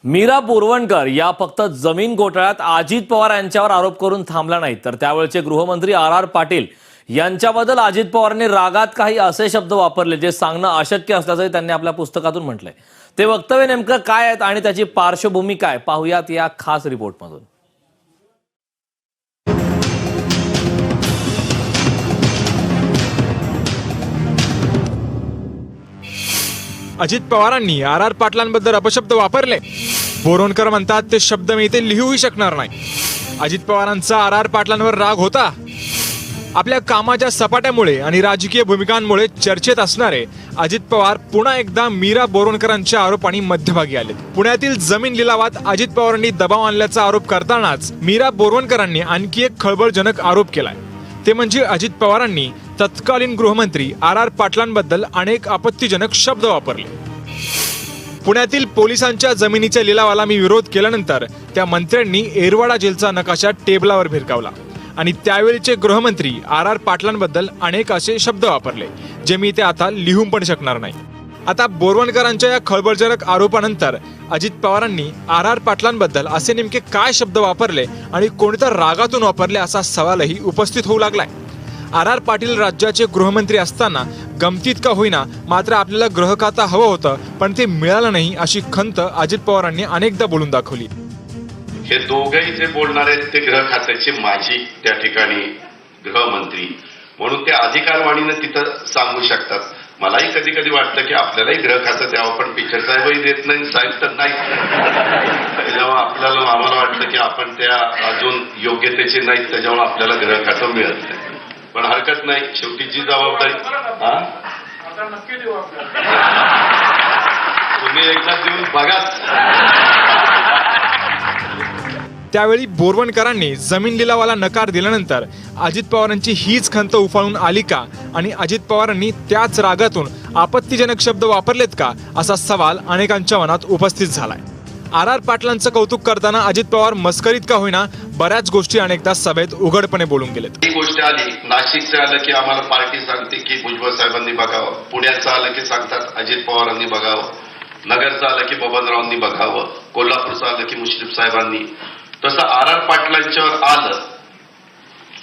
मीरा बोरवणकर या फक्त जमीन घोटाळ्यात अजित पवार यांच्यावर आरोप करून थांबला नाही, तर त्यावेळचे गृहमंत्री आर पाटील यांच्याबद्दल अजित पवारांनी रागात काही असे शब्द वापरले जे सांगणं अशक्य असल्याचंही त्यांनी आपल्या पुस्तकातून म्हटलंय। ते वक्तव्य नेमकं काय आहेत आणि त्याची पार्श्वभूमी काय, पाहूयात या खास रिपोर्टमधून। अजित पवारांनी आर पाटलांबद्दल अपशब्द वापरले। बोरवणकर म्हणतात ते शब्द मी इथे लिहूही शकणार नाही। अजित पवारांचा आर पाटलांवर राग होता। आपल्या कामाच्या सपाट्यामुळे आणि राजकीय भूमिकांमुळे चर्चेत असणारे अजित पवार पुन्हा एकदा मीरा बोरवणकरांच्या आरोपांनी मध्यभागी आले। पुण्यातील जमीन लिलावात अजित पवारांनी दबाव आणल्याचा आरोप करतानाच मीरा बोरवणकरांनी आणखी एक खळबळजनक आरोप केलाय। ते म्हणजे अजित पवारांनी तत्कालीन गृहमंत्री आर पाटलांबद्दल अनेक आपत्तीजनक शब्द वापरले। पुण्यातील पोलिसांच्या जमिनीच्या लिलावाला मी विरोध केल्यानंतर त्या मंत्र्यांनी एरवाडा जेलचा नकाशा टेबलावर भिरकावला आणि त्यावेळीचे गृहमंत्री आर पाटलांबद्दल अनेक असे शब्द वापरले जे मी ते आता लिहून पण शकणार नाही। आता बोरवणकरांच्या या खळबळजनक आरोपानंतर अजित पवारांनी आर पाटलांबद्दल असे नेमके काय शब्द वापरले आणि कोणत्या रागातून वापरले असा सवालही उपस्थित होऊ लागलाय। आर पाटील राज्याचे गृहमंत्री असताना गमतीत का होईना मात्र आपल्याला गृह खाता हवं होतं, पण ते मिळालं नाही अशी खंत अजित पवारांनी अनेकदा बोलून दाखवली। हे दोघेही जे बोलणार आहेत ते गृह खात्याचे माजी त्या ठिकाणी गृहमंत्री म्हणून ते अधिकारवाणीनं तिथं सांगू शकतात। मलाही कधी कधी वाटतं की आपल्यालाही गृह खातं द्यावं, पण पिचर साहेबही देत नाही, साहेब तर नाही। जेव्हा आम्हाला वाटतं की आपण त्या अजून योग्यतेचे नाहीत, त्याच्यामुळे आपल्याला गृह खातं मिळत नाही, पण हरकत नाही, शेवटी जी जबाबदारी तुम्ही एकदा देऊन बघा। त्यावेळी बोरवणकरांनी जमीन लिलावाला नकार दिल्यानंतर अजित पवारांची हीच खंत उफाळून आली का आणि अजित पवारांनी त्याच रागातून आपत्तीजनक शब्द वापरलेत का असा सवाल अनेकांच्या मनात उपस्थित झालाय। आर पाटलांचं कौतुक करताना अजित पवार मस्करीत का होईना बऱ्याच गोष्टी अनेकदा सभेत उघडपणे बोलून गेलेत। ही गोष्ट आली, नाशिकचं आलं की आम्हाला पार्टी सांगते की भुजबळ साहेबांनी बघावं, पुण्याचं आलं की सांगतात अजित पवारांनी बघावं, नगरचं आलं की बबनरावांनी बघावं, कोल्हापूरचं आलं की मुश्रीफ साहेबांनी। तसं आर पाटलांच्यावर आलं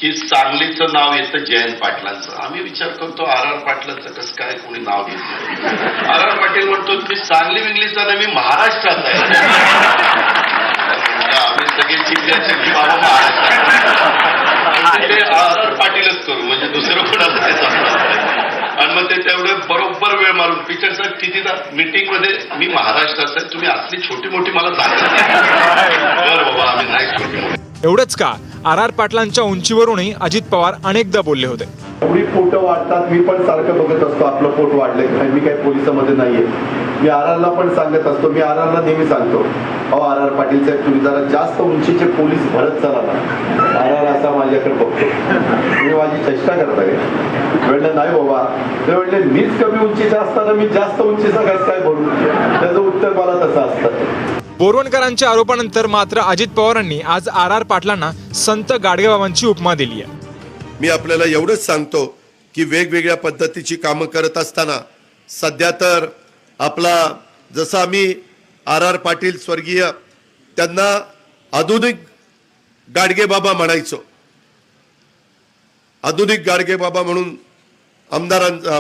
की सांगलीचं नाव येतं जयंत पाटलांचं। आम्ही विचार करतो आर पाटलांचं कसं काय कोणी नाव घेतलं। आर पाटील म्हणतो मी सांगली विंगलीचा नाही, मी महाराष्ट्रात आहे। आम्ही सगळे जिल्ह्याचे बाबा महाराष्ट्रात, ते आर पाटीलच करू म्हणजे दुसरं कोणाचं ते चालणार। आणि मग ते तेवढे बरोबर वेळ मारून पिचर साहेब कितीदा मीटिंग मध्ये मी महाराष्ट्रात आहे, तुम्ही असली छोटी मोठी मला सांगत बरं बाबा आम्ही नाही छोटी मोठी। एवढंच का, आर पाटलांच्या उंचीवरूनही अजित पवार अनेकदा बोलले होते। एवढी फोटो वाढतात, मी पण सारखं बघत असतो आपलं फोटो वाढले, मी काही पोलिसामध्ये नाहीये। मी आरला पण सांगत असतो, मी आरला नेहमी सांगतो अहो आर पाटील साहेब तुम्ही जरा जास्त उंचीचे पोलीस भरत चला ना। आर असा माझ्याकडे बघतो, तुम्ही माझी चेष्टा करता काय? म्हणलं नाही बाबा, ते म्हणले मीच कमी उंचीचा असताना मी जास्त उंचीचा कसं काय भरू? त्याचं उत्तर मला तसं असतं। बोरवणकरांच्या आरोपानंतर मात्र अजित पवारांनी आज आर पाटलांना संत गाडगेबाबांची उपमा दिली आहे। मी आपल्याला एवढंच सांगतो की वेगवेगळ्या पद्धतीची कामं करत असताना सध्या तर आपला जसं आम्ही आर पाटील स्वर्गीय त्यांना आधुनिक गाडगेबाबा म्हणायचो, आधुनिक गाडगेबाबा म्हणून आमदारांचा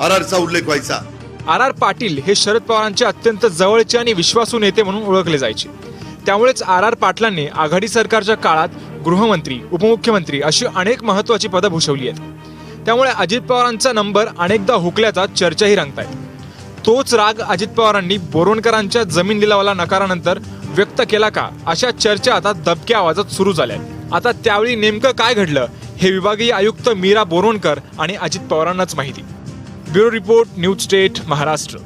आरचा उल्लेख व्हायचा। आर पाटील हे शरद पवारांचे अत्यंत जवळचे आणि विश्वासू नेते म्हणून ओळखले जायचे। त्यामुळेच आर पाटलांनी आघाडी सरकारच्या काळात गृहमंत्री, उपमुख्यमंत्री अशी अनेक महत्वाची पदं भूषवली आहेत। त्यामुळे अजित पवारांचा नंबर अनेकदा हुकल्याचा चर्चाही रंगतायत। तोच राग अजित पवारांनी बोरवणकरांच्या जमीन लिलावाला नकारानंतर व्यक्त केला का अशा चर्चा आता दबक्या आवाजात सुरू झाल्या। आता त्यावेळी नेमकं काय घडलं हे विभागीय आयुक्त मीरा बोरवणकर आणि अजित पवारांनाच माहिती। Bureau report, news state, Maharashtra.